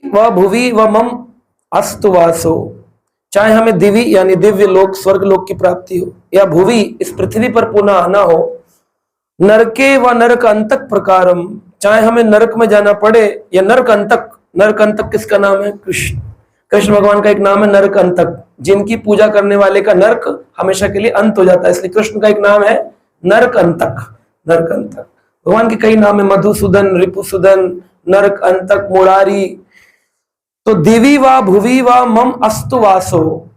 व भुवि व मम अस्तु वासो, चाहे हमें दिव्य यानी दिव्य लोक स्वर्ग लोक की प्राप्ति हो, या भुवि इस पृथ्वी पर पुनः आना हो, नरके व नरक अंतक प्रकारम, चाहे हमें नरक में जाना पड़े या नरक अंतक। नरक अंतक किसका नाम है? कृष्ण। कृष्ण भगवान का एक नाम है नरक अंतक, जिनकी पूजा करने वाले का नरक हमेशा के लिए अंत हो जाता है, इसलिए कृष्ण का एक नाम है नरक अंतक। नरक अंतक भगवान के कई नाम है, मधुसूदन, रिपुसूदन, नरक अंतक, मुरारी। तो दिवी व भुवि व मम अस्तु वासो,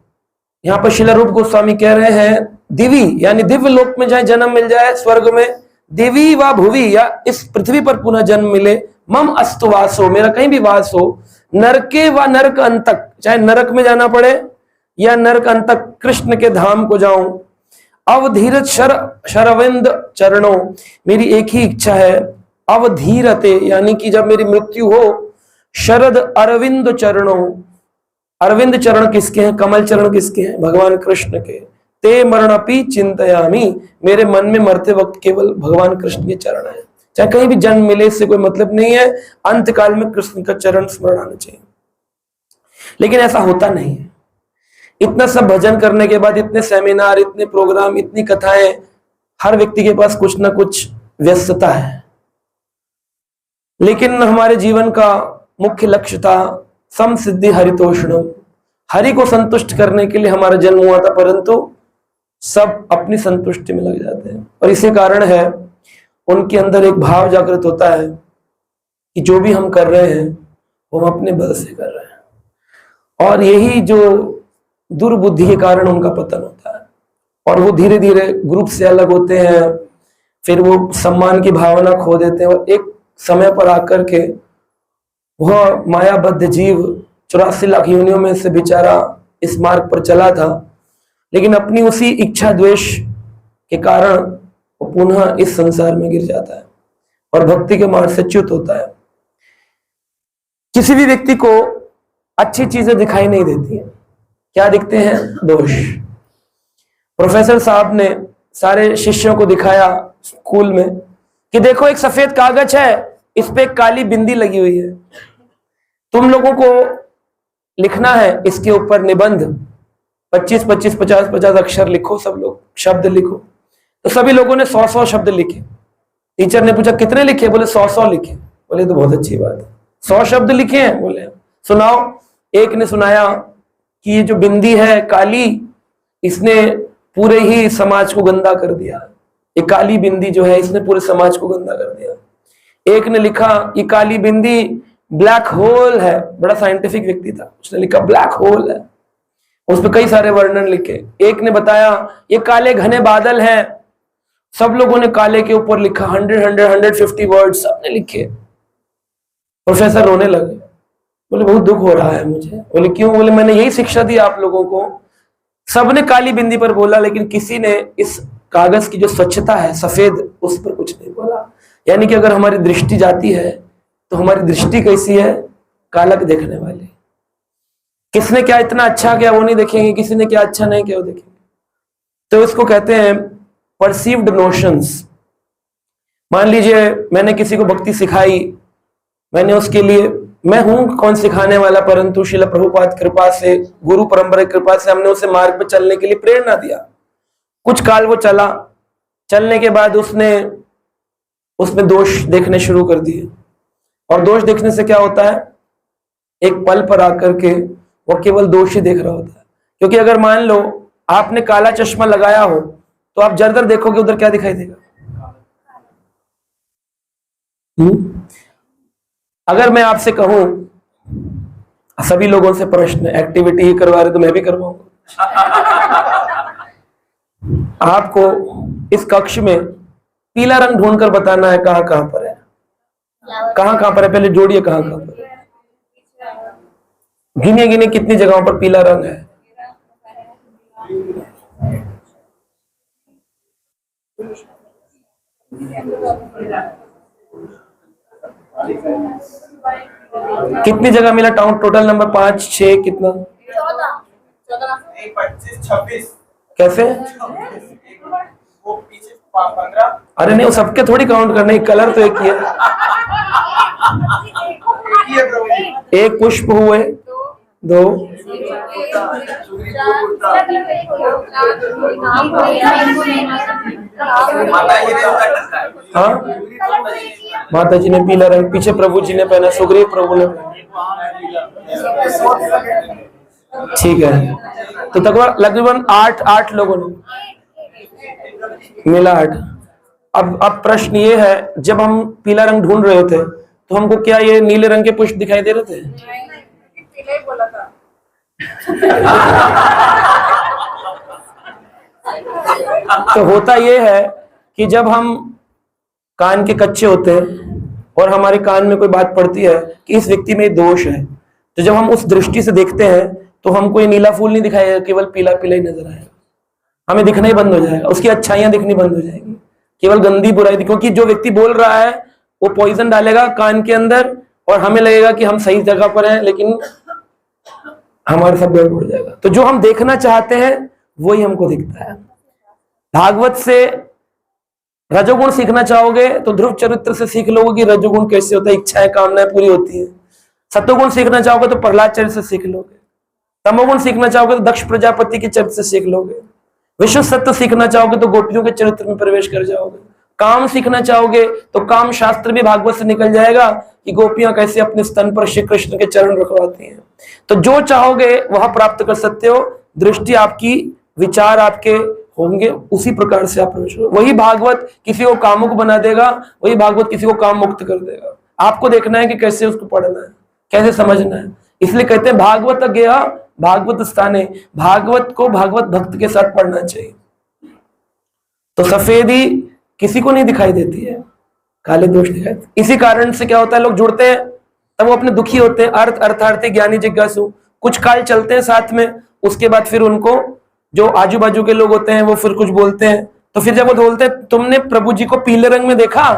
यहाँ पर शिला रूप गोस्वामी कह रहे हैं दिवी यानी दिव्य लोक में जाए जन्म मिल जाए स्वर्ग में, दिवी व भुवि या इस पृथ्वी पर पुनः जन्म मिले, मम अस्तु वासो मेरा कहीं भी वास हो, नरके व नरक अंतक चाहे नरक में जाना पड़े या नरक अंतक कृष्ण के धाम को जाऊं, अवधीरत शरविंद चरणों, मेरी एक ही इच्छा है, अवधीरते यानी कि जब मेरी मृत्यु हो, शरद अरविंद चरणों, अरविंद चरण किसके हैं? कमल चरण किसके हैं? भगवान कृष्ण के। ते मरणपि चिंतयामि, मेरे मन में मरते वक्त केवल भगवान कृष्ण के चरण है, चाहे कहीं भी जन्म मिले इससे कोई मतलब नहीं है, अंत काल में कृष्ण का चरण स्मरण आना चाहिए। लेकिन ऐसा होता नहीं है। इतना सब भजन करने के बाद, इतने सेमिनार, इतने प्रोग्राम, इतनी कथाएं, हर व्यक्ति के पास कुछ ना कुछ व्यस्तता है, लेकिन हमारे जीवन का मुख्य लक्ष्य था सम सिद्धि हरितोषणम, हरि को संतुष्ट करने के लिए हमारा जन्म हुआ था, परंतु सब अपनी संतुष्टि में लग जाते हैं। और इसी कारण है उनके अंदर एक भाव जागृत होता है कि जो भी हम कर रहे हैं वो हम अपने बल से कर रहे हैं, और यही जो दुर्बुद्धि के कारण उनका पतन होता है, और वो धीरे धीरे ग्रुप से अलग होते हैं, फिर वो सम्मान की भावना खो देते हैं, और एक समय पर आकर के वह मायाबद्ध जीव 84 लाख योनियों में से बेचारा इस मार्ग पर चला था, लेकिन अपनी उसी इच्छा द्वेष के कारण वो पुनः इस संसार में गिर जाता है और भक्ति के मार्ग से च्युत होता है। किसी भी व्यक्ति को अच्छी चीजें दिखाई नहीं देती हैं, क्या दिखते हैं? दोष। प्रोफेसर साहब ने सारे शिष्यों को दिखाया स्कूल में कि देखो एक सफेद कागज है, इस पे एक काली बिंदी लगी हुई है, तुम लोगों को लिखना है इसके ऊपर निबंध, 25 25 50 50 अक्षर लिखो, सब लोग शब्द लिखो। तो सभी लोगों ने 100 शब्द लिखे। टीचर ने पूछा कितने लिखे? बोले 100 लिखे। बोले तो बहुत अच्छी बात है, 100 शब्द लिखे हैं। बोले सुनाओ। एक ने सुनाया कि ये जो बिंदी है काली, इसने पूरे ही समाज को गंदा कर दिया, ये काली बिंदी जो है इसने पूरे समाज को गंदा कर दिया। एक ने लिखा ये काली बिंदी ब्लैक होल है, बड़ा साइंटिफिक व्यक्ति था, उसने लिखा ब्लैक होल है, उस पर कई सारे वर्णन लिखे। एक ने बताया ये काले घने बादल हैं, सब लोगों ने काले के ऊपर लिखा 150 वर्ड्स सबने लिखे। प्रोफेसर रोने लगे, बोले बहुत दुख हो रहा है मुझे। बोले क्यों? बोले मैंने यही शिक्षा दी आप लोगों को, सबने काली बिंदी पर बोला, लेकिन किसी ने इस कागज की जो स्वच्छता है सफेद, उस पर कुछ नहीं बोला। यानी कि अगर हमारी दृष्टि जाती है तो हमारी दृष्टि कैसी है? कालक देखने वाली। किसने क्या इतना अच्छा किया वो नहीं देखेंगे, किसी ने क्या अच्छा नहीं किया वो देखेंगे। तो इसको कहते हैं परसीव्ड नोशंस। मान लीजिए मैंने किसी को भक्ति सिखाई, मैंने उसके लिए, मैं हूं कौन सिखाने वाला, परंतु श्रील प्रभुपाद कृपा से, गुरु परंपरा की कृपा से हमने उसे मार्ग पर चलने के लिए प्रेरणा दिया। कुछ काल वो चला, चलने के बाद उसमें दोष देखने शुरू कर दिए, और दोष देखने से क्या होता है? एक पल पर आकर के वो केवल दोष ही देख रहा होता है। क्योंकि अगर मान लो आपने काला चश्मा लगाया हो तो आप जर्दर देखोगे, उधर क्या दिखाई देगा? अगर मैं आपसे कहूं, सभी लोगों से प्रश्न, एक्टिविटी ही करवा रहे तो मैं भी करवाऊंगा। आपको इस कक्ष में पीला रंग ढूंढकर बताना है कहां कहां पर है, कहां कहां पर है, पहले जोड़िए कहां कहां पर है। गिने गिने कितनी जगहों पर पीला रंग है? कितनी जगह मिला? टोटल नंबर 5 6 कितना? 14 25 26। कैसे? वो पीछे 15। अरे नहीं, वो सबके थोड़ी काउंट करने, कलर तो एक ही है। एक ही है प्रभु जी। एक पुष्प हुए, दो, माता जी ने उसका टक्का है। हाँ माता जी ने पीला रंग, पीछे प्रभु जी ने पहना, सुग्रीव प्रभु ने पहना। ठीक है, तो लगभग 8 लोगों ने मिला 8। अब प्रश्न ये है, जब हम पीला रंग ढूंढ रहे थे तो हमको क्या ये नीले रंग के पुष्प दिखाई दे रहे थे? पीला ही बोला था। तो होता ये है कि जब हम कान के कच्चे होते हैं और हमारे कान में कोई बात पड़ती है कि इस व्यक्ति में दोष है, तो जब हम उस दृष्टि से देखते हैं तो हमको ये नीला फूल नहीं दिखाएगा, केवल पीला पीला ही नजर आएगा, हमें दिखना ही बंद हो जाएगा, उसकी अच्छाइयां दिखनी बंद हो जाएगी, केवल गंदी बुराई क्योंकि जो व्यक्ति बोल रहा है वो पॉइजन डालेगा कान के अंदर और हमें लगेगा कि हम सही जगह पर हैं, लेकिन हमारे सब गड़बड़ हो जाएगा। तो जो हम देखना चाहते हैं वही हमको दिखता है। भागवत से रजोगुण सीखना चाहोगे तो ध्रुव चरित्र से सीख लोगे कि रजोगुण कैसे होता है, इच्छाएं कामनाएं पूरी होती है। सत्वगुण सीखना चाहोगे तो प्रहलाद चरित्र से सीख लोगे। तमोगुण सीखना चाहोगे तो दक्ष प्रजापति के चरित्र से सीख लोगे। विश्व सत्य सीखना चाहोगे तो गोपियों के चरित्र में प्रवेश कर जाओगे। काम सीखना चाहोगे तो काम शास्त्र भी भागवत से निकल जाएगा कि गोपियां कैसे अपने स्तन पर श्री कृष्ण के चरण रखवाती हैं। तो जो चाहोगे वह प्राप्त कर सकते हो, दृष्टि आपकी, विचार आपके होंगे, उसी प्रकार से आप प्रवेश करो। वही भागवत किसी को कामुक बना देगा, वही भागवत किसी को काम मुक्त कर देगा। आपको देखना है कि कैसे उसको पढ़ना है, कैसे समझना है। इसलिए कहते हैं भागवत गया भागवत स्थाने, भागवत को भागवत भक्त के साथ पढ़ना चाहिए। तो सफेदी किसी को नहीं दिखाई देती है, काले दोष दिखाई देते। इसी कारण से क्या होता है, लोग जुड़ते हैं तब वो अपने दुखी होते हैं। अर्थार्थी ज्ञानी जिज्ञासु कुछ काल चलते हैं साथ में, उसके बाद फिर उनको जो आजू बाजू के लोग होते हैं वो फिर कुछ बोलते हैं। तो फिर जब वो बोलते हैं तुमने प्रभु जी को पीले रंग में देखा,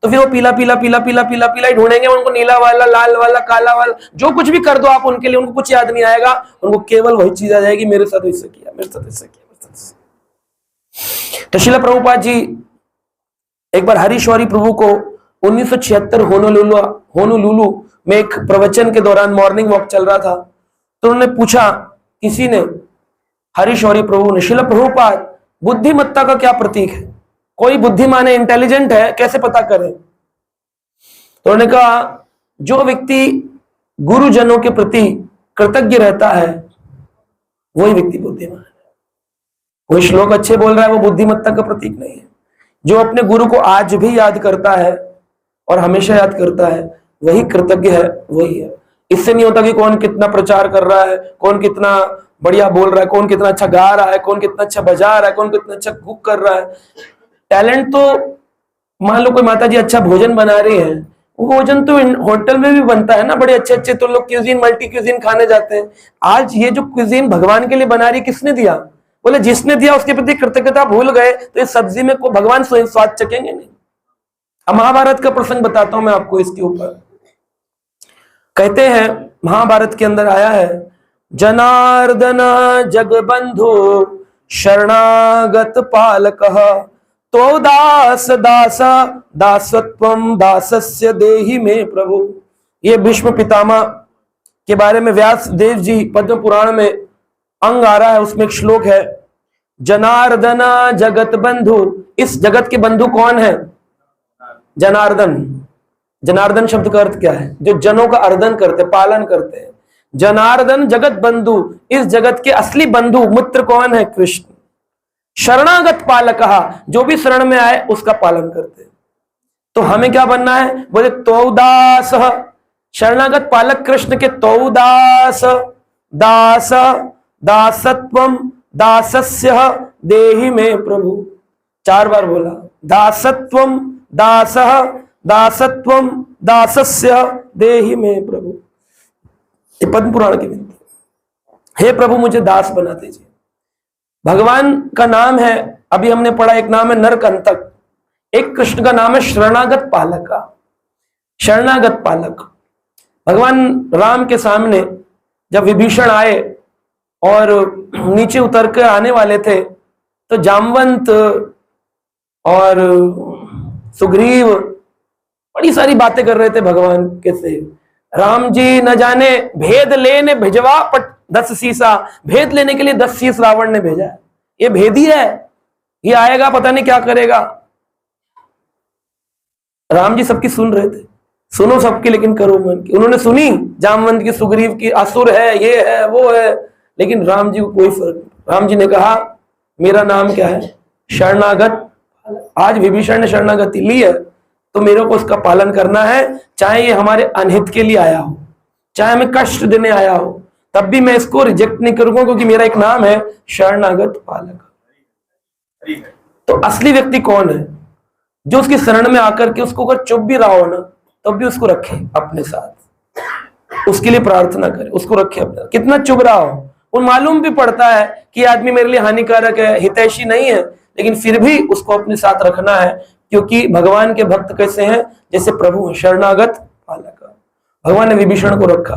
तो फिर वो पीला पीला पीला पीला पीला पीला ही ढूंढेंगे। उनको नीला वाला, लाल वाला, काला वाला, जो कुछ भी कर दो आप उनके लिए, उनको कुछ याद नहीं आएगा। उनको केवल वही चीज आ जाएगी, मेरे साथ ऐसा किया, मेरे साथ ऐसा किया, मेरे साथ। तो श्रील प्रभुपाद जी एक बार हरीश्वरी प्रभु को 1976 होनोलुलु में एक प्रवचन के दौरान मॉर्निंग वॉक चल रहा था, तो उन्होंने पूछा किसी ने, हरीश्वरी प्रभु ने, श्रील प्रभुपाद बुद्धिमत्ता का क्या प्रतीक है? कोई बुद्धिमान है, इंटेलिजेंट है, कैसे पता करें? तो उन्होंने कहा जो व्यक्ति गुरुजनों के प्रति कृतज्ञ रहता है वही व्यक्ति बुद्धिमान है। कोई श्लोक अच्छे बोल रहा है वो बुद्धिमत्ता का प्रतीक नहीं है। जो अपने गुरु को आज भी याद करता है और हमेशा याद करता है वही कृतज्ञ है, वही है। इससे नहीं होता कि कौन कितना प्रचार कर रहा है, कौन कितना बढ़िया बोल रहा है, कौन कितना अच्छा गा रहा है, कौन कितना अच्छा बजा रहा है, कौन कितना अच्छा कुक कर रहा है। टैलेंट तो मान लो कोई माता जी अच्छा भोजन बना रही है, वो भोजन तो होटल में भी बनता है ना, बड़े अच्छे अच्छे, तो लोग क्यूजीन मल्टी क्यूजीन खाने जाते हैं। आज ये जो क्यूजीन भगवान के लिए बना रही है किसने दिया? बोले जिसने दिया उसके प्रति कृतज्ञता भूल गए तो इस सब्जी में को भगवान स्वयं स्वाद चखेंगे नहीं। अब महाभारत का प्रसंग बताता हूं मैं आपको इसके ऊपर। कहते हैं महाभारत के अंदर आया है, जनार्दन जगबंधु शरणागत पालकः तो दास दास दासत्वम दासस्य देहि में प्रभु। ये भीष्म पितामह के बारे में व्यास देव जी पद्म पुराण में अंग आ रहा है, उसमें एक श्लोक है, जनार्दन जगत बंधु। इस जगत के बंधु कौन है? जनार्दन। जनार्दन शब्द का अर्थ क्या है? जो जनों का अर्दन करते, पालन करते हैं। जनार्दन जगत बंधु, इस जगत के असली बंधु मित्र कौन है? कृष्ण। शरणागत पालक, जो भी शरण में आए उसका पालन करते हैं। तो हमें क्या बनना है? बोले तौदास, शरणागत पालक कृष्ण के तौदास दास दासत्वम दासस्य देहि में प्रभु। 4 बार बोला, दासत्वम दास दासत्वम दासस्य देहि में प्रभु। ये पद्म पुराण की विनती। हे प्रभु मुझे दास बना दीजिए। भगवान का नाम है, अभी हमने पढ़ा, एक नाम है नरकंटक, एक कृष्ण का नाम है शरणागत पालक। शरणागत पालक भगवान राम के सामने जब विभीषण आए और नीचे उतर कर आने वाले थे तो जामवंत और सुग्रीव बड़ी सारी बातें कर रहे थे भगवान के से। राम जी न जाने भेद लेने भिजवा पट 10 शीशा, भेद लेने के लिए 10 शीश रावण ने भेजा है। ये भेदी है, ये आएगा पता नहीं क्या करेगा। राम जी सबकी सुन रहे थे, सुनो सबकी लेकिन करो मन की। उन्होंने सुनी जामवंत की, सुग्रीव की, असुर है, ये है, वो है, लेकिन राम जी को कोई फर्क नहीं। राम जी ने कहा मेरा नाम क्या है, शरणागत। आज विभीषण ने शरणागति ली है तो मेरे को उसका पालन करना है, चाहे ये हमारे अनहित के लिए आया हो, चाहे हमें कष्ट देने आया हो, तब भी मैं इसको रिजेक्ट नहीं करूंगा, क्योंकि मेरा एक नाम है शरणागत पालक। तो असली व्यक्ति कौन है? जो उसकी शरण में आकर के उसको अगर चुप भी रहा हो ना, तब भी उसको रखे अपने साथ, उसके लिए प्रार्थना करे, उसको रखे अपने। कितना चुप रहा हो, वो मालूम भी पड़ता है कि आदमी मेरे लिए हानिकारक है, हितैषी नहीं है, लेकिन फिर भी उसको अपने साथ रखना है, क्योंकि भगवान के भक्त कैसे हैं? जैसे प्रभु शरणागत पालक। भगवान ने विभीषण को रखा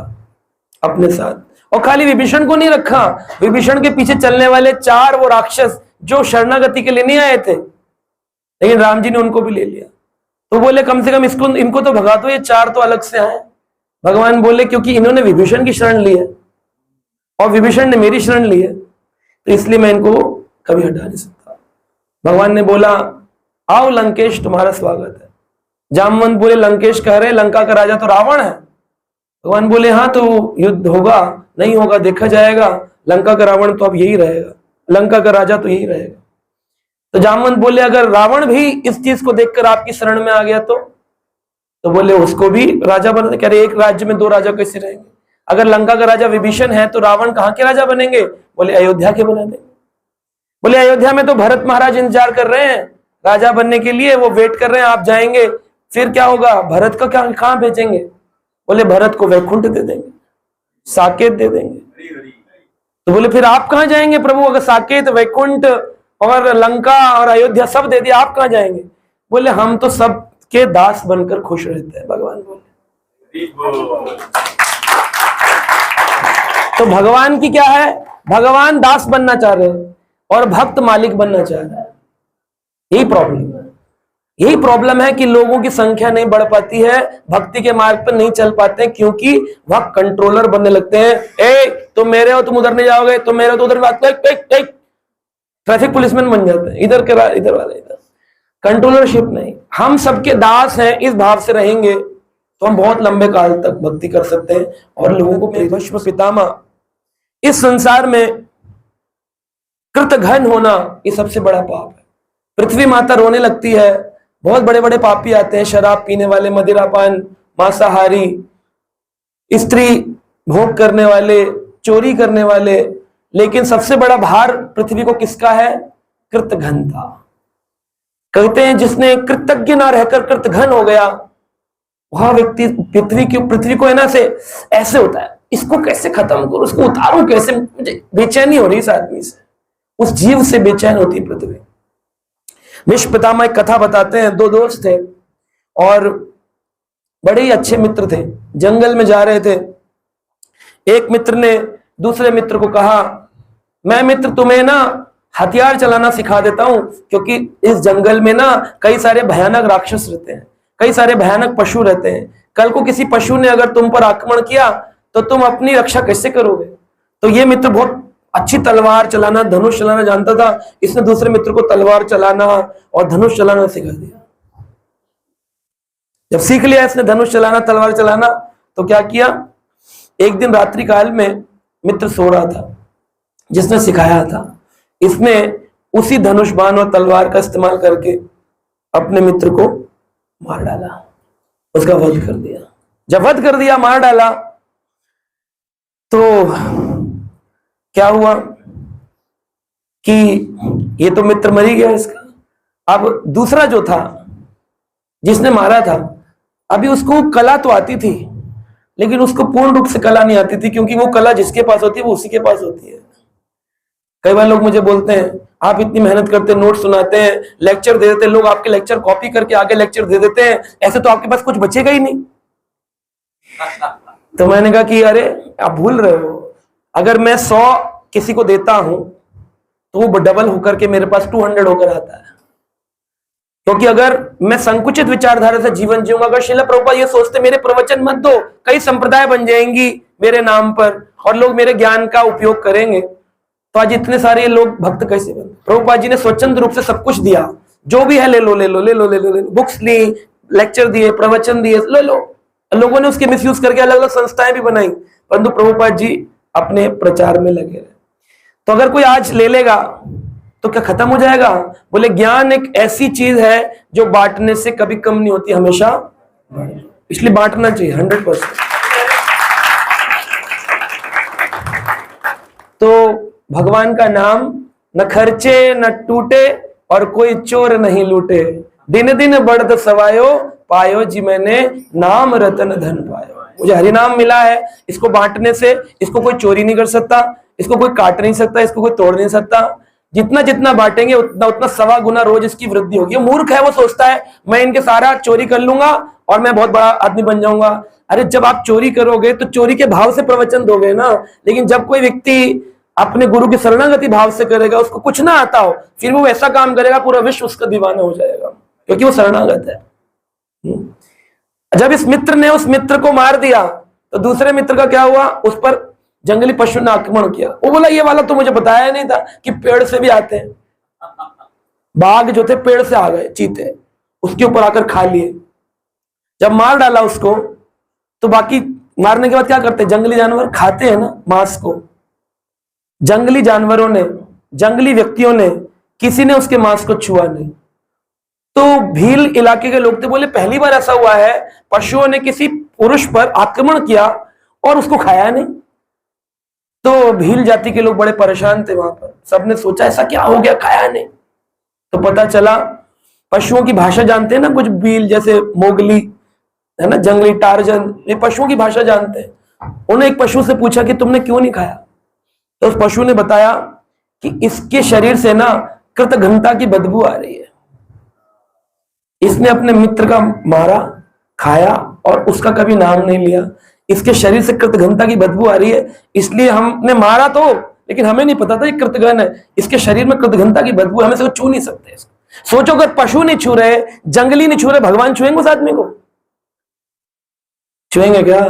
अपने साथ, और खाली विभीषण को नहीं रखा, विभीषण के पीछे चलने वाले 4 वो राक्षस जो शरणागति के लिए नहीं आए थे, लेकिन राम जी ने उनको भी ले लिया। तो बोले कम से कम इसको, इनको तो भगा दो, ये 4 तो अलग से आए। भगवान बोले क्योंकि इन्होंने विभीषण की शरण ली है और विभीषण ने मेरी शरण ली है, तो इसलिए मैं इनको कभी हटा नहीं सकता। भगवान ने बोला आओ लंकेश, तुम्हारा स्वागत है। जामवंत बोले लंकेश कह रहे लंका का राजा तो रावण है। भगवान बोले हाँ तो युद्ध होगा, नहीं होगा देखा जाएगा, लंका का रावण तो अब यही रहेगा, लंका का राजा तो यही रहेगा। तो जामवंत बोले अगर रावण भी इस चीज को देखकर आपकी शरण में आ गया तो बोले उसको भी राजा बना दे। कह रहे एक राज्य में 2 राजा कैसे रहेंगे? अगर लंका का राजा विभीषण है तो रावण कहाँ के राजा बनेंगे? बोले अयोध्या के बना देंगे। बोले अयोध्या में तो भरत महाराज इंतजार कर रहे हैं राजा बनने के लिए, वो वेट कर रहे हैं, आप जाएंगे फिर क्या होगा? भरत का क्या कहां भेजेंगे? बोले भरत को वैकुंठ दे देंगे, साकेत दे देंगे। तो बोले फिर आप कहां जाएंगे प्रभु? अगर साकेत, वैकुंठ और लंका और अयोध्या सब दे दिया, आप कहां जाएंगे? बोले हम तो सबके दास बनकर खुश रहते हैं। भगवान बोले तो भगवान की क्या है? भगवान दास बनना चाह रहे हैं और भक्त मालिक बनना चाह रहा है। यही प्रॉब्लम है, यही प्रॉब्लम है कि लोगों की संख्या नहीं बढ़ पाती है, भक्ति के मार्ग पर नहीं चल पाते हैं, क्योंकि वह कंट्रोलर बनने लगते हैं। ए तुम मेरे हो, तुम उधर नहीं जाओगे, तुम मेरे हो तो उधर, ट्रैफिक पुलिसमैन बन जाते हैं, इधर वाले इधर। कंट्रोलरशिप नहीं, हम सबके दास हैं, इस भाव से रहेंगे तो हम बहुत लंबे काल तक भक्ति कर सकते हैं और लोगों को भस्म पितामह। इस संसार में कृतघ्न होना ये सबसे बड़ा पाप है। पृथ्वी माता रोने लगती है, बहुत बड़े बड़े पापी आते हैं, शराब पीने वाले, मदिरापान, मांसाहारी, स्त्री भोग करने वाले, चोरी करने वाले, लेकिन सबसे बड़ा भार पृथ्वी को किसका है? कृतघ्नता। कहते हैं जिसने कृतज्ञ ना रहकर कृतघ्न हो गया, वह व्यक्ति पृथ्वी को है ना से ऐसे होता है, इसको कैसे खत्म करूं, उसको उतारूं कैसे, मुझे बेचैनी हो रही इस आदमी से, उस जीव से बेचैन होती पृथ्वी। भीष्म पितामह एक कथा बताते हैं, 2 दोस्त थे और बड़े ही अच्छे मित्र थे, जंगल में जा रहे थे। एक मित्र ने दूसरे मित्र को कहा मैं मित्र तुम्हें ना हथियार चलाना सिखा देता हूं, क्योंकि इस जंगल में ना कई सारे भयानक राक्षस रहते हैं, कई सारे भयानक पशु रहते हैं, कल को किसी पशु ने अगर तुम पर आक्रमण किया तो तुम अपनी रक्षा कैसे करोगे? तो ये मित्र बहुत अच्छी तलवार चलाना, धनुष चलाना जानता था, इसने दूसरे मित्र को तलवार चलाना और धनुष चलाना सिखा दिया। जब सीख लिया इसने धनुष चलाना, तलवार चलाना, तो क्या किया, एक दिन रात्रि काल में मित्र सो रहा था जिसने सिखाया था, इसने उसी धनुष बाण और तलवार का इस्तेमाल करके अपने मित्र को मार डाला, उसका वध कर दिया। जब वध कर दिया, मार डाला, तो क्या हुआ कि ये तो मित्र मर ही गया इसका। अब दूसरा जो था जिसने मारा था, अभी उसको कला तो आती थी, लेकिन उसको पूर्ण रूप से कला नहीं आती थी, क्योंकि वो कला जिसके पास होती है वो उसी के पास होती है। कई बार लोग मुझे बोलते हैं आप इतनी मेहनत करते हैं, नोट सुनाते हैं, लेक्चर दे देते हैं, लोग आपके लेक्चर कॉपी करके आगे लेक्चर दे देते हैं, ऐसे तो आपके पास कुछ बचेगा ही नहीं। तो मैंने कहा कि अरे आप भूल रहे हो, अगर मैं 100 किसी को देता हूं तो वो डबल होकर के मेरे पास 200 होकर आता है, क्योंकि अगर मैं संकुचित विचारधारा से जीवन जीऊंगा, अगर श्रील प्रभुपाद ये सोचते मेरे प्रवचन मत दो, कई संप्रदाय बन जाएंगी मेरे नाम पर और लोग मेरे ज्ञान का उपयोग करेंगे, तो आज इतने सारे लोग भक्त कैसे बने? प्रभुपाद जी ने स्वच्छंद रूप से सब कुछ दिया, जो भी है ले लो ले लो ले लो ले लो ले लो, बुक्स ली, लेक्चर दिए, प्रवचन दिए, ले लो। लोगों ने उसके मिसयूज करके अलग अलग संस्थाएं भी बनाई, परंतु प्रभुपाद जी अपने प्रचार में लगे रहे। तो अगर कोई आज ले लेगा तो क्या खत्म हो जाएगा? बोले ज्ञान एक ऐसी चीज है जो बांटने से कभी कम नहीं होती, हमेशा बढ़े, इसलिए बांटना चाहिए 100%। तो भगवान का नाम न खर्चे न टूटे और कोई चोर नहीं लूटे, दिन दिन बढ़त सवायो पायो जी मैंने नाम रतन धन पायो। मुझे हरि नाम मिला है, इसको बांटने से इसको कोई चोरी नहीं कर सकता, इसको कोई काट नहीं सकता, इसको कोई तोड़ नहीं सकता। जितना जितना बांटेंगे उतना उतना 1.25 गुना रोज इसकी वृद्धि होगी। मूर्ख है, वो सोचता है मैं इनके सारा चोरी कर लूंगा और मैं बहुत बड़ा आदमी बन जाऊंगा। अरे जब आप चोरी करोगे तो चोरी के भाव से प्रवचन दोगे ना, लेकिन जब कोई व्यक्ति अपने गुरु की शरणागति भाव से करेगा, उसको कुछ ना आता हो, फिर वो ऐसा काम करेगा पूरा विश्व उसका दीवाना हो जाएगा, क्योंकि वो शरणागत है। जब इस मित्र ने उस मित्र को मार दिया तो दूसरे मित्र का क्या हुआ? उस पर जंगली पशु ने आक्रमण किया। वो बोला ये वाला तो मुझे बताया नहीं था कि पेड़ से भी आते हैं। बाघ जो थे पेड़ से आ गए, चीते उसके ऊपर आकर खा लिए। जब मार डाला उसको तो बाकी मारने के बाद क्या करते? जंगली जानवर खाते हैं ना मांस को। जंगली जानवरों ने, जंगली व्यक्तियों ने, किसी ने उसके मांस को छुआ नहीं। तो भील इलाके के लोग थे, बोले पहली बार ऐसा हुआ है पशुओं ने किसी पुरुष पर आक्रमण किया और उसको खाया नहीं। तो भील जाति के लोग बड़े परेशान थे वहां पर, सबने सोचा ऐसा क्या हो गया, खाया नहीं। तो पता चला पशुओं की भाषा जानते हैं ना कुछ भील, जैसे मोगली है ना, जंगली टार्जन, ये पशुओं की भाषा जानते हैं। उन्हें एक पशु से पूछा कि तुमने क्यों नहीं खाया? तो उस पशु ने बताया कि इसके शरीर से ना कृतघ्नता की बदबू आ रही है, इसने अपने मित्र का मारा, खाया और उसका कभी नाम नहीं लिया। इसके शरीर से कृतघ्नता की बदबू आ रही है, इसलिए हमने मारा तो, लेकिन हमें नहीं पता था ये कृतघ्न है। इसके शरीर में कृतघ्नता की बदबू, हमें से छू नहीं सकते। सोचो अगर पशु नहीं छू रहे, जंगली नहीं छू रहे, भगवान छुएंगे उस आदमी को? छुएंगे क्या?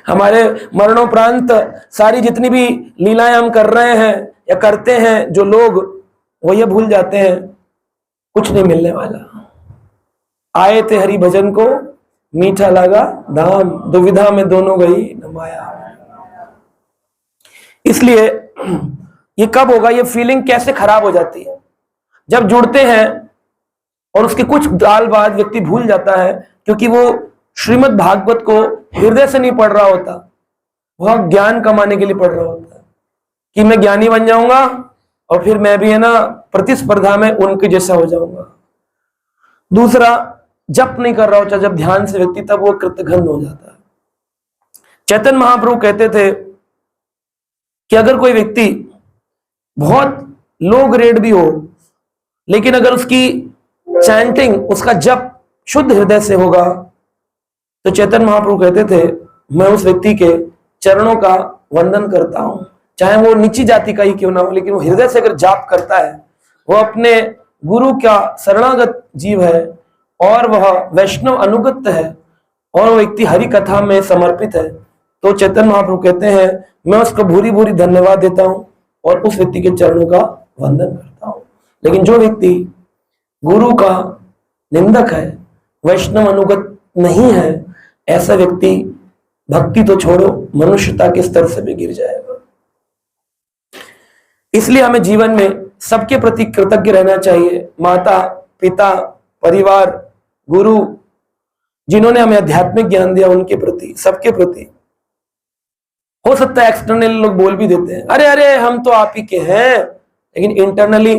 हमारे मरणोपरांत सारी जितनी भी लीलाएं हम कर रहे हैं या करते हैं जो लोग, वो ये भूल जाते हैं कुछ नहीं मिलने वाला। आए थे हरि भजन को, मीठा लगा दाम, दुविधा में दोनों गई न माया। इसलिए ये कब होगा? ये फीलिंग कैसे खराब हो जाती है? जब जुड़ते हैं और उसके कुछ साल बाद व्यक्ति भूल जाता है, क्योंकि वो श्रीमद् भागवत को हृदय से नहीं पढ़ रहा होता, वह ज्ञान कमाने के लिए पढ़ रहा होता है कि मैं ज्ञानी बन जाऊंगा और फिर मैं भी है ना प्रतिस्पर्धा में उनके जैसा हो जाऊंगा। दूसरा, जप नहीं कर रहा होता जब ध्यान से व्यक्ति, तब वो कृतघ्न हो जाता है। चैतन्य महाप्रभु कहते थे कि अगर कोई व्यक्ति बहुत लो ग्रेड भी हो, लेकिन अगर उसकी चैंटिंग, उसका जप शुद्ध हृदय से होगा, तो चैतन्य महाप्रभु कहते थे मैं उस व्यक्ति के चरणों का वंदन करता हूं, चाहे वो नीची जाति का ही क्यों ना हो, लेकिन वो हृदय से अगर जाप करता है, वो अपने गुरु का शरणागत जीव है और वह वैष्णव अनुगत है और वो व्यक्ति हरि कथा में समर्पित है, तो चैतन्य महाप्रभु कहते हैं मैं उसको भूरी भूरी धन्यवाद देता हूं और उस व्यक्ति के चरणों का वंदन करता हूं। लेकिन जो व्यक्ति गुरु का निंदक है, वैष्णव अनुगत नहीं है, ऐसा व्यक्ति भक्ति तो छोड़ो, मनुष्यता के स्तर से भी गिर जाएगा। इसलिए हमें जीवन में सबके प्रति कृतज्ञ रहना चाहिए। माता पिता, परिवार, गुरु, जिन्होंने हमें आध्यात्मिक ज्ञान दिया, उनके प्रति, सबके प्रति। हो सकता है एक्सटर्नली लोग बोल भी देते हैं अरे अरे हम तो आप ही के हैं, लेकिन इंटरनली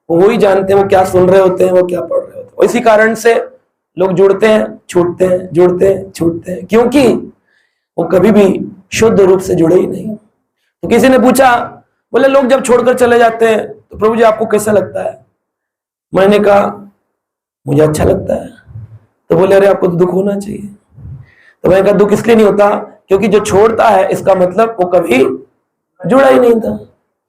वो ही जानते हैं वो क्या सुन रहे होते हैं, वो क्या पढ़ रहे होते हैं। इसी कारण से लोग जुड़ते हैं, छूटते हैं, जुड़ते हैं, छूटते हैं, क्योंकि वो कभी भी शुद्ध रूप से जुड़े ही नहीं। तो किसी ने पूछा, बोले लोग जब छोड़कर चले जाते हैं तो प्रभु जी आपको कैसा लगता है? मैंने कहा मुझे अच्छा लगता है। तो बोले अरे आपको तो दुख होना चाहिए। तो मैंने कहा दुख इसलिए नहीं होता क्योंकि जो छोड़ता है इसका मतलब वो कभी जुड़ा ही नहीं था।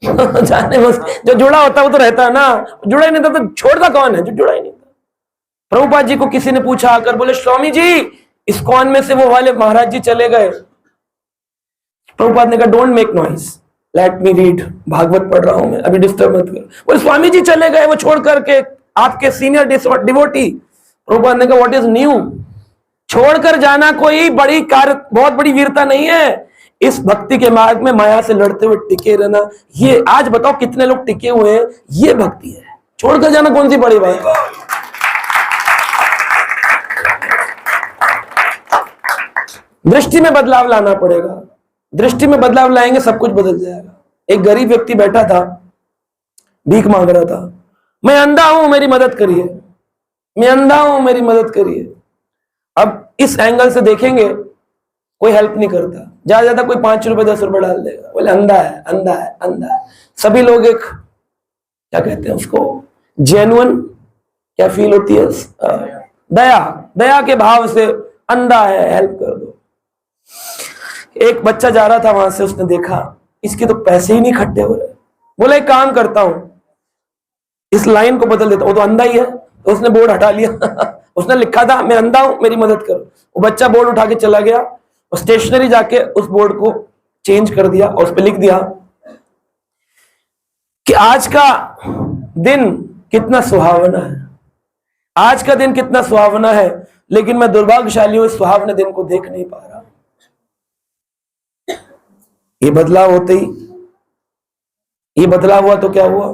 जाने बस, जो जुड़ा होता है वो तो रहता है ना, जुड़ा ही नहीं था तो छोड़ता कौन है? जो जुड़ा ही नहीं था। प्रभुपाद जी को किसी ने पूछा आकर, बोले स्वामी जी इस्कॉन में से वो वाले महाराज जी चले गए। प्रभुपाद ने कहा don't make noise, let me read, Bhagavat पढ़ रहा हूं मैं, अभी डिस्टर्ब मत कर। बोले स्वामी जी चले गए वो छोड़ करके, आपके सीनियर डिवोटी। प्रभुपाद ने कहा व्हाट इज न्यू? छोड़कर जाना कोई बड़ी कार्य, बहुत बड़ी वीरता नहीं है। इस भक्ति के मार्ग में माया से लड़ते हुए टिके रहना, ये आज बताओ कितने लोग टिके हुए हैं, ये भक्ति है। छोड़कर जाना कौन सी बड़ी बात है? दृष्टि में बदलाव लाना पड़ेगा, दृष्टि में बदलाव लाएंगे सब कुछ बदल जाएगा। एक गरीब व्यक्ति बैठा था, भीख मांग रहा था, मैं अंधा हूं मेरी मदद करिए, मैं अंधा हूं मेरी मदद करिए। अब इस एंगल से देखेंगे कोई हेल्प नहीं करता, ज्यादा ज्यादा कोई 5 रुपए 10 रुपए डाल देगा, बोले अंधा है अंधा है अंधा है। सभी लोग एक क्या कहते हैं उसको, जेन्युइन क्या फील होती है, दया, दया के भाव से अंधा है हेल्प कर दो। एक बच्चा जा रहा था वहां से, उसने देखा इसके तो पैसे ही नहीं इकट्ठे हो रहे, बोले एक काम करता हूं इस लाइन को बदल देता हूं, वो तो अंधा ही है। तो उसने बोर्ड हटा लिया उसने लिखा था मैं अंधा हूं मेरी मदद करो। वो बच्चा बोर्ड उठा के चला गया और स्टेशनरी जाके उस बोर्ड को चेंज कर दिया और उस पर लिख दिया कि आज का दिन कितना सुहावना है, आज का दिन कितना सुहावना है, लेकिन मैं दुर्भाग्यशाली हूं इस सुहावने दिन को देख नहीं पा रहा। ये बदलाव होते ही, ये बदलाव हुआ तो क्या हुआ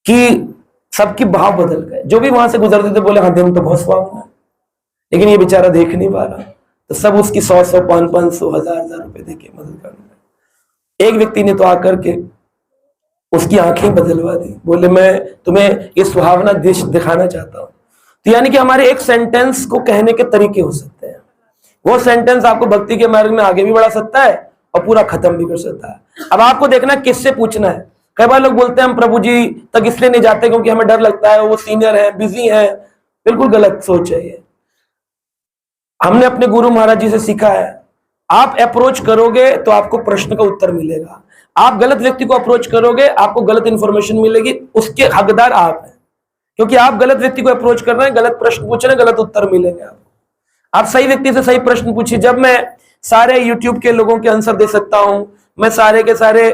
कि सबकी भाव बदल गए। जो भी वहां से गुजरते थे बोले हाँ दिन तो बहुत सुहावना है, लेकिन ये बेचारा देख नहीं पा रहा। तो सब उसकी 100-100, 500, 1000 रुपए देके मदद करने लगे। एक व्यक्ति ने तो आकर के उसकी आंखें बदलवा दी, बोले मैं तुम्हें ये सुहावना दृश्य दिखाना चाहता हूं। तो यानी कि हमारे एक सेंटेंस को कहने के तरीके हो सकते हैं, वो सेंटेंस आपको भक्ति के मार्ग में आगे भी बढ़ा सकता है और पूरा खत्म भी कर सकता है। अब आपको देखना किससे पूछना है। कई बार लोग बोलते हैं हम प्रभु जी तक इसलिए नहीं जाते क्योंकि हमें डर लगता है, वो सीनियर है, बिजी है। बिल्कुल गलत सोच है ये। हमने अपने गुरु महाराज जी से सीखा है, आप अप्रोच करोगे तो आपको प्रश्न का उत्तर मिलेगा, आप गलत व्यक्ति को अप्रोच करोगे आपको गलत इंफॉर्मेशन मिलेगी, उसके हकदार आप हैं, क्योंकि आप गलत व्यक्ति को अप्रोच कर रहे हैं, गलत प्रश्न पूछ रहे हैं, गलत उत्तर मिलेंगे आपको। आप सही व्यक्ति से सही प्रश्न पूछिए। जब मैं सारे यूट्यूब के लोगों के आंसर दे सकता हूं, मैं सारे के सारे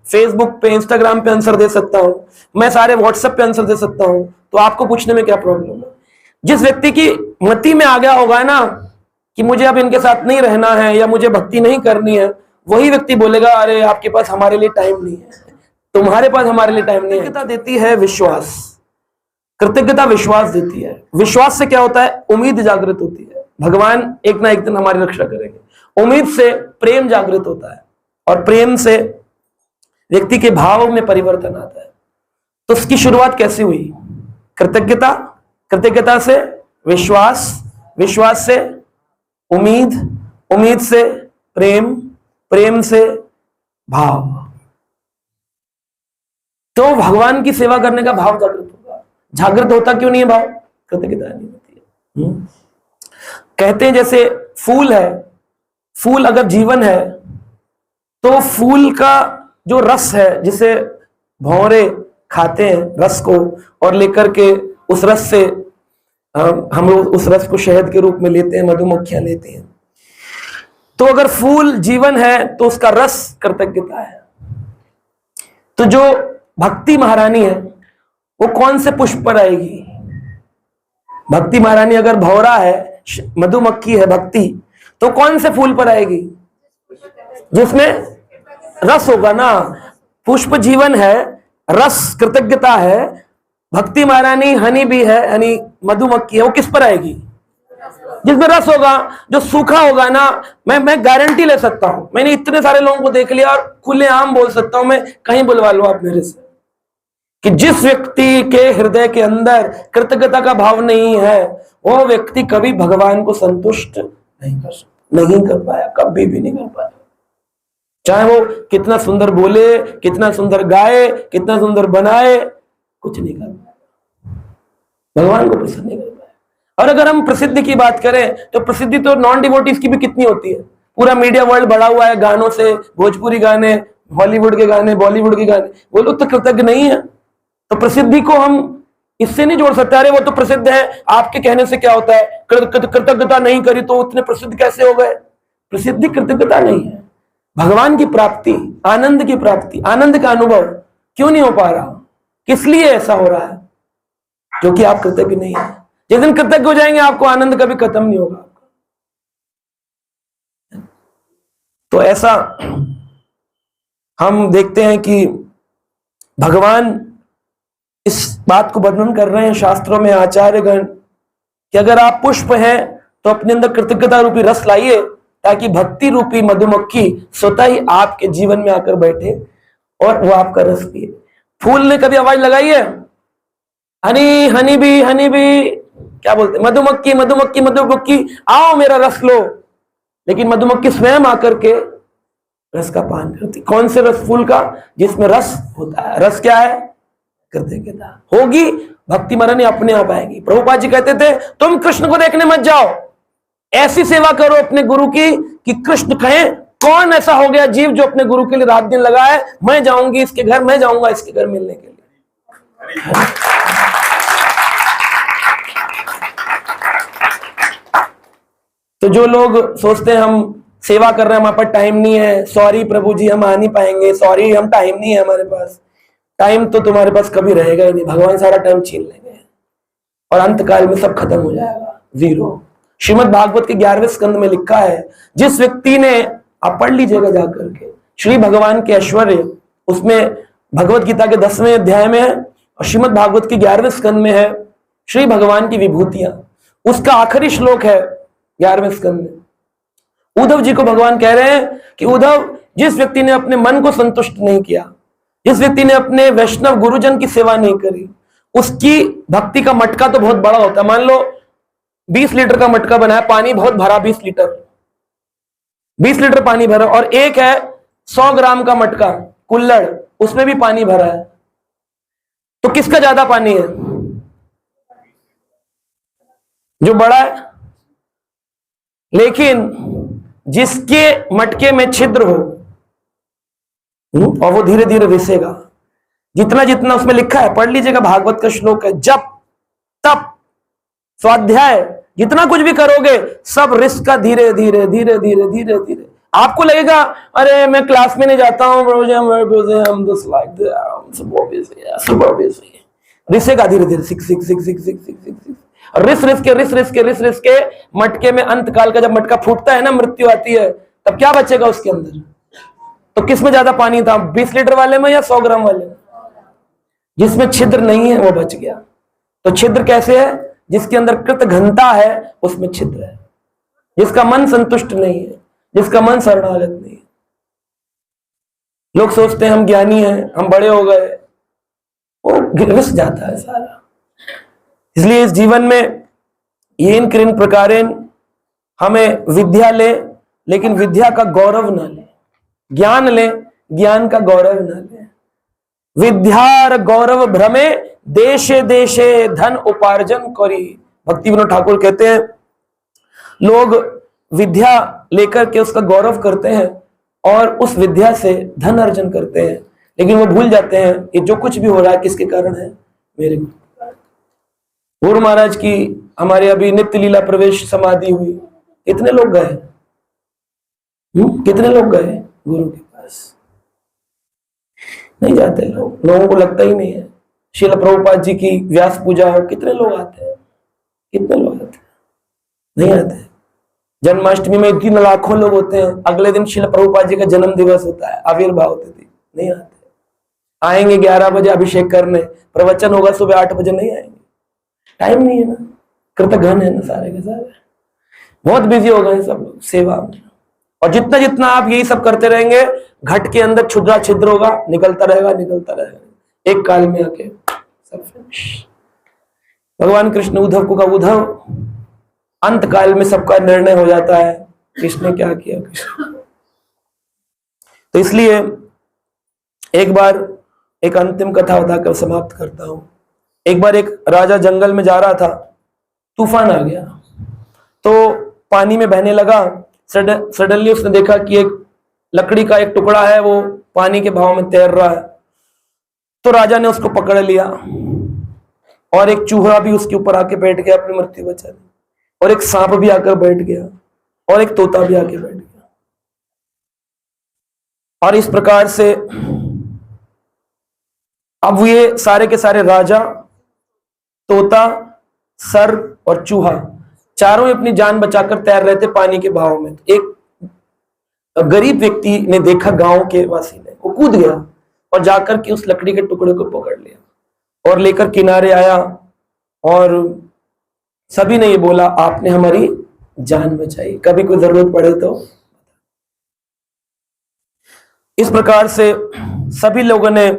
फेसबुक पे, इंस्टाग्राम पे आंसर दे सकता हूं, मैं सारे व्हाट्सएप पे आंसर दे सकता हूं, तो आपको पूछने में क्या प्रॉब्लम है? जिस व्यक्ति की मति में आ गया होगा ना कि मुझे अब इनके साथ नहीं रहना है या मुझे भक्ति नहीं करनी है, वही व्यक्ति बोलेगा अरे आपके पास हमारे लिए टाइम नहीं है, तुम्हारे पास हमारे लिए टाइम नहीं है। कृतज्ञता देती है विश्वास, कृतज्ञता विश्वास देती है। विश्वास से क्या होता है? उम्मीद जागृत होती है, भगवान एक ना एक दिन हमारी रक्षा करेंगे। उम्मीद से प्रेम जागृत होता है और प्रेम से व्यक्ति के भाव में परिवर्तन आता है। तो उसकी शुरुआत कैसे हुई? कृतज्ञता, कृतज्ञता से विश्वास, विश्वास से उम्मीद, उम्मीद से प्रेम, प्रेम से भाव। तो भगवान की सेवा करने का भाव जागृत होगा। जागृत होता क्यों नहीं है भाव? कृतज्ञता नहीं होती है। कहते हैं जैसे फूल है, फूल अगर जीवन है तो फूल का जो रस है, जिसे भौरे खाते हैं रस को और लेकर के उस रस से हम लोग उस रस को शहद के रूप में लेते हैं, मधुमक्खियां लेते हैं। तो अगर फूल जीवन है तो उसका रस कृतज्ञता है। तो जो भक्ति महारानी है वो कौन से पुष्प पर आएगी? भक्ति महारानी अगर भौरा है, मधुमक्खी है भक्ति, तो कौन से फूल पर आएगी? जिसमें रस होगा ना। पुष्प जीवन है, रस कृतज्ञता है, भक्ति महारानी हनी भी है, हनी मधुमक्खी है, वो किस पर आएगी? जिसमें रस होगा। जो सूखा होगा ना, मैं गारंटी ले सकता हूं, मैंने इतने सारे लोगों को देख लिया और खुलेआम बोल सकता हूं, मैं कहीं बुलवा लो आप मेरे से, कि जिस व्यक्ति के हृदय के अंदर कृतज्ञता का भाव नहीं है वो व्यक्ति कभी भगवान को संतुष्ट नहीं कर सकता, नहीं कर पाया, कभी भी नहीं कर पाया। चाहे वो कितना सुंदर बोले, कितना सुंदर गाए, कितना सुंदर बनाए, कुछ नहीं कर पाया, भगवान को प्रसन्न नहीं कर पाया। और अगर हम प्रसिद्धि की बात करें तो प्रसिद्धि तो नॉन डिवोटीज की भी कितनी होती है। पूरा मीडिया वर्ल्ड बढ़ा हुआ है गानों से, भोजपुरी गाने, हॉलीवुड के गाने, बॉलीवुड के गाने, वो लोग तो कृतज्ञ नहीं है। तो प्रसिद्धि को हम इससे नहीं जोड़ सकते, अरे वो तो प्रसिद्ध है, आपके कहने से क्या होता है, कृतज्ञता नहीं करी तो उतने प्रसिद्ध कैसे हो गए। प्रसिद्धि कृतज्ञता नहीं है, भगवान की प्राप्ति, आनंद की प्राप्ति, आनंद का अनुभव क्यों नहीं हो पा रहा, किस लिए ऐसा हो रहा है, क्योंकि आप कृतज्ञ नहीं है। जिस दिन कृतज्ञ हो जाएंगे आपको आनंद कभी खत्म नहीं होगा। तो ऐसा हम देखते हैं कि भगवान इस बात को वर्णन कर रहे हैं शास्त्रों में आचार्यगण कि अगर आप पुष्प हैं तो अपने अंदर कृतज्ञता रूपी रस लाइए, ताकि भक्ति रूपी मधुमक्खी स्वतः ही आपके जीवन में आकर बैठे और वो आपका रस पिए। फूल ने कभी आवाज लगाई है, हनी हनी भी क्या बोलते, मधुमक्खी मधुमक्खी मधुमक्खी आओ मेरा रस लो, लेकिन मधुमक्खी स्वयं आकर के रस का पान करती। कौन से रस? फूल का, जिसमें रस होता है। रस क्या है? कृतज्ञता होगी, भक्ति मरण अपने आप आएगी। प्रभुपाद जी कहते थे तुम कृष्ण को देखने मत जाओ, ऐसी सेवा करो अपने गुरु की कि कृष्ण कहें कौन ऐसा हो गया जीव जो अपने गुरु के लिए रात दिन लगा है, मैं जाऊंगी इसके घर, मैं जाऊंगा इसके घर मिलने के लिए। तो जो लोग सोचते हैं हम सेवा कर रहे हैं, हमारे पास टाइम नहीं है, सॉरी प्रभु जी हम आ नहीं पाएंगे, सॉरी हम टाइम नहीं है हमारे पास। टाइम तो तुम्हारे पास कभी रहेगा ही नहीं, भगवान सारा टाइम छीन लेंगे और अंत काल में सब खत्म हो जाएगा, जीरो। श्रीमद् भागवत के 11वें स्कंद में लिखा है, जिस व्यक्ति ने, आप पढ़ लीजिएगा जाकर के, श्री भगवान के ऐश्वर्य, उसमें भगवत गीता के 10वें अध्याय में है और श्रीमद् भागवत के 11वें स्कंद में है श्री भगवान की विभूतियां। उसका आखिरी श्लोक है 11वें स्कंद में। उद्धव जी को भगवान कह रहे हैं कि उद्धव, जिस व्यक्ति ने अपने मन को संतुष्ट नहीं किया, जिस व्यक्ति ने अपने वैष्णव गुरुजन की सेवा नहीं करी, उसकी भक्ति का मटका तो बहुत बड़ा होता है। मान लो 20 लीटर का मटका बनाया, पानी बहुत भरा, 20 लीटर पानी भरा, और एक है 100 ग्राम का मटका कुल्हड़, उसमें भी पानी भरा है, तो किसका ज्यादा पानी है? जो बड़ा है। लेकिन जिसके मटके में छिद्र हो और वो धीरे धीरे रिसेगा, जितना जितना उसमें लिखा है, पढ़ लीजिएगा, भागवत का श्लोक है, जप तप स्वाध्याय जितना कुछ भी करोगे सब रिस्क का धीरे धीरे धीरे धीरे धीरे धीरे। आपको लगेगा अरे मैं क्लास में नहीं जाता हूं, रिसेगा धीरे धीरे, सिक सिक सिक सिक सिक सिक सिक, रिस के मटके में अंत काल का जब मटका फूटता है ना, मृत्यु आती है, तब क्या बचेगा उसके अंदर? तो किसमें ज्यादा पानी था, 20 लीटर वाले में या 100 ग्राम वाले में? जिसमें छिद्र नहीं है वो बच गया। तो छिद्र कैसे है? जिसके अंदर कृत घनता है उसमें छिद्र है, जिसका मन संतुष्ट नहीं है, जिसका मन शरणागत नहीं है। लोग सोचते हैं हम ज्ञानी हैं, हम बड़े हो गए, वो घिस जाता है सारा। इसलिए इस जीवन में येन कृन प्रकारेण, हमें विद्या ले लेकिन विद्या का गौरव ना ले, ज्ञान ले ज्ञान का गौरव ना ले। विद्यार गौरव भ्रमे देशे देशे धन उपार्जन करी। भक्ति विनोद ठाकुर कहते हैं लोग विद्या लेकर के उसका गौरव करते हैं और उस विद्या से धन अर्जन करते हैं, लेकिन वो भूल जाते हैं कि जो कुछ भी हो रहा है किसके कारण है? मेरे गुरु महाराज की हमारे अभी नित्य लीला प्रवेश समाधि हुई, कितने लोग गए? कितने लोग गए गुरु के पास? नहीं जाते लोग, लोगों को लगता ही नहीं है। श्रील प्रभुपाद जी की व्यास पूजा हो, कितने लोग आते हैं? कितने लोग आते हैं? नहीं आते। जन्माष्टमी में 3 लाखों लोग होते हैं, अगले दिन श्रील प्रभुपाद जी का जन्म दिवस होता है, आविर्भाव तिथि, नहीं आते। आएंगे 11 बजे अभिषेक करने, प्रवचन होगा सुबह 8 बजे, नहीं आएंगे, टाइम नहीं है ना, कृतघ्न है ना सारे के सारे, बहुत बिजी हो गए सब लोग सेवा में। और जितना जितना आप यही सब करते रहेंगे, घट के अंदर छुद्रा छिद्र होगा, निकलता रहेगा निकलता रहेगा, एक काल में आके सब फिनिश। भगवान कृष्ण उद्धव को कहा, उद्धव अंत काल में सबका निर्णय हो जाता है, कृष्ण क्या किया कृष्ण। तो इसलिए एक बार एक अंतिम कथा बताकर समाप्त करता हूं। एक बार एक राजा जंगल में जा रहा था, तूफान आ गया तो पानी में बहने लगा। सडनली उसने देखा कि एक लकड़ी का एक टुकड़ा है वो पानी के भाव में तैर रहा है। तो राजा ने उसको पकड़ लिया और एक चूहा भी उसके ऊपर आके बैठ गया अपनी मृत्यु बचा ली, और एक सांप भी आकर बैठ गया, और एक तोता भी आके बैठ गया। और इस प्रकार से अब ये सारे के सारे राजा, तोता, सर्प और चूहा चारों ही अपनी जान बचाकर तैर रहे थे पानी के बहाव में। एक गरीब व्यक्ति ने देखा, गांव के वासी ने, वो कूद गया और जाकर के उस लकड़ी के टुकड़े को पकड़ लिया और लेकर किनारे आया, और सभी ने ये बोला, आपने हमारी जान बचाई, कभी कोई जरूरत पड़े तो। इस प्रकार से सभी लोगों ने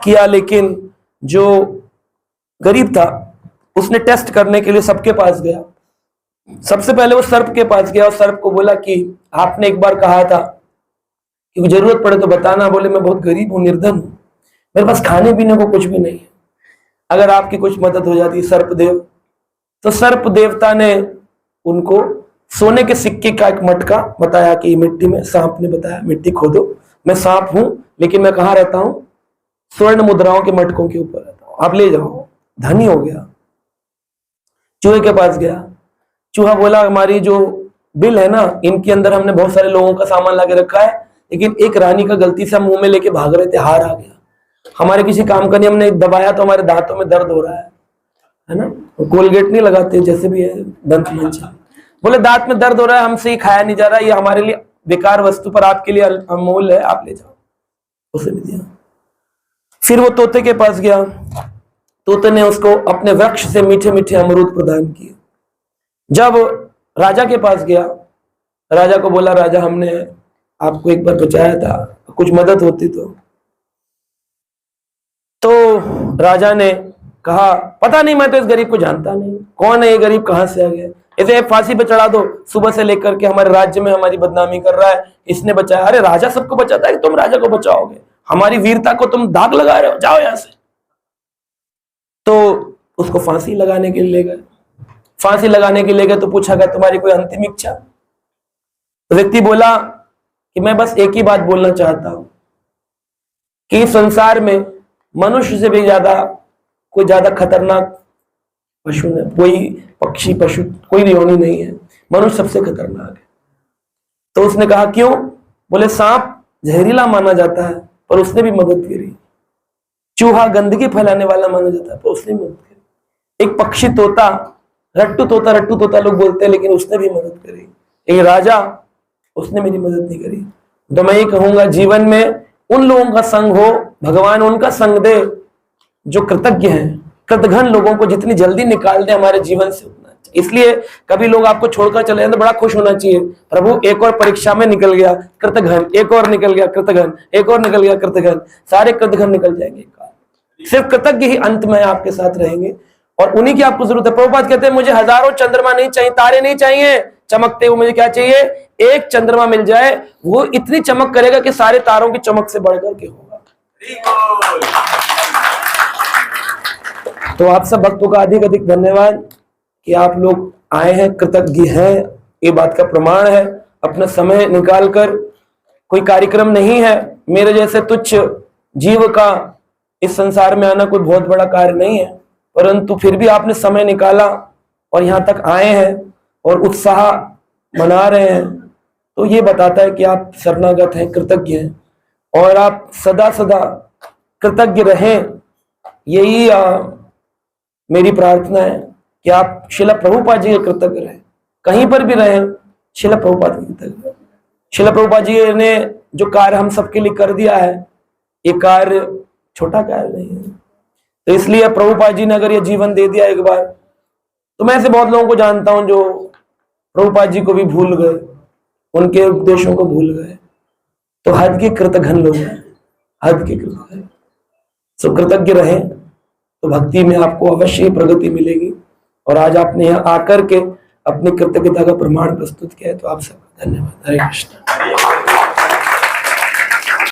किया, लेकिन जो गरीब था उसने टेस्ट करने के लिए सबके पास गया। सबसे पहले वो सर्प के पास गया और सर्प को बोला कि आपने एक बार कहा था कि जरूरत पड़े तो बताना। बोले, मैं बहुत गरीब हूं, निर्धन हूं, मेरे पास खाने पीने को कुछ भी नहीं है, अगर आपकी कुछ मदद हो जाती सर्प देव। तो सर्प देवता ने उनको सोने के सिक्के का एक मटका बताया कि मिट्टी में, सांप ने बताया मिट्टी खोदो, मैं सांप हूं लेकिन मैं कहाँ रहता हूं, स्वर्ण मुद्राओं के मटकों के ऊपर रहता हूं, आप ले जाओ। धनी हो गया। चूहे के पास गया, चूहा बोला, हमारी जो बिल है ना, इनके अंदर हमने बहुत सारे लोगों का सामान लाके रखा है, लेकिन एक रानी का गलती से हम मुंह में लेके भाग रहे थे, हार आ गया, हमारे किसी काम का नहीं, हमने दबाया तो हमारे दांतों में दर्द हो रहा है ना, कोलगेट नहीं लगाते जैसे भी है दंत मंजन। बोले, दांत में दर्द हो रहा है, हमसे ही खाया नहीं जा रहा, ये हमारे लिए बेकार वस्तु पर आपके लिए अमूल्य है, आप ले जाओ। उसे भी दिया। फिर वो तोते के पास गया, तोते ने उसको अपने वृक्ष से मीठे मीठे अमरूद प्रदान किए। जब राजा के पास गया, राजा को बोला, राजा हमने आपको एक बार बचाया था, कुछ मदद होती तो राजा ने कहा, पता नहीं, मैं तो इस गरीब को जानता नहीं, कौन है ये गरीब, कहां से आ गया, इसे फांसी पे चढ़ा दो, सुबह से लेकर के हमारे राज्य में हमारी बदनामी कर रहा है, इसने बचाया। अरे राजा सबको बचाता है, तुम राजा को बचाओगे, हमारी वीरता को तुम दाग लगा रहे हो, जाओ यहां से। तो उसको फांसी लगाने के लिए ले गए। फांसी लगाने के लिए गए तो पूछा गया, तुम्हारी कोई अंतिम इच्छा? तो व्यक्ति बोला कि मैं बस एक ही बात बोलना चाहता हूं कि संसार में मनुष्य से भी कोई ज्यादा खतरनाक पशु नहीं, कोई पक्षी पशु कोई योनि नहीं है, मनुष्य सबसे खतरनाक है। तो उसने कहा, क्यों? बोले, सांप जहरीला माना जाता है पर उसने भी मदद करी, चूहा गंदगी फैलाने वाला माना जाता है पर उसने मदद करी, एक पक्षी तोता, रट्टू तोता लोग बोलते हैं, लेकिन उसने भी मदद करी, एक राजा, उसने मेरी मदद नहीं करी। तो मैं ये कहूंगा, जीवन में उन लोगों का संग हो, भगवान उनका संग दे जो कृतज्ञ हैं। कृतघ्न लोगों को जितनी जल्दी निकाल दे हमारे जीवन से उतना अच्छा। इसलिए कभी लोग आपको छोड़कर चले जाए तो बड़ा खुश होना चाहिए, प्रभु एक और परीक्षा में निकल गया कृतघ्न, एक और निकल गया कृतघ्न, एक और निकल गया कृतघ्न, सारे कृतघ्न निकल जाएंगे। सिर्फ कृतज्ञ ही अंत में आपके साथ रहेंगे और उन्हीं की आपको जरूरत है। प्रभुपाद कहते हैं, मुझे हजारों चंद्रमा नहीं चाहिए, तारे नहीं चाहिए चमकते हुए, मुझे क्या चाहिए? एक चंद्रमा मिल जाए, वो इतनी चमक करेगा कि सारे तारों की चमक से बढ़कर के होगा। तो आप सब भक्तों का अधिक अधिक धन्यवाद कि आप लोग आए हैं, कृतज्ञ हैं, ये बात का प्रमाण है। अपना समय निकालकर, कोई कार्यक्रम नहीं है, मेरे जैसे तुच्छ जीव का इस संसार में आना कोई बहुत बड़ा कार्य नहीं है, परंतु फिर भी आपने समय निकाला और यहाँ तक आए हैं और उत्साह मना रहे हैं, तो ये बताता है कि आप शरणागत हैं, कृतज्ञ हैं, और आप सदा सदा कृतज्ञ रहें। यही मेरी प्रार्थना है कि आप श्रील प्रभुपाद जी के कृतज्ञ रहें, कहीं पर भी रहें, श्रील प्रभुपाद के कृतज्ञ रहें। श्रील प्रभुपाद जी ने जो कार्य हम सबके लिए कर दिया है, ये कार्य छोटा कार्य नहीं है। तो इसलिए प्रभुपाद जी ने अगर ये जीवन दे दिया एक बार, तो मैं ऐसे बहुत लोगों को जानता हूं जो प्रभुपाद जी को भी भूल गए, उनके उपदेशों को भूल गए, तो हद के कृतघ्न लोग हैं, हद के कृतघ्न। सो कृतज्ञ रहें तो भक्ति में आपको अवश्य प्रगति मिलेगी। और आज आपने यहाँ आकर के अपनी कृतज्ञता का प्रमाण प्रस्तुत किया है, तो आप सबका धन्यवाद। हरे कृष्ण।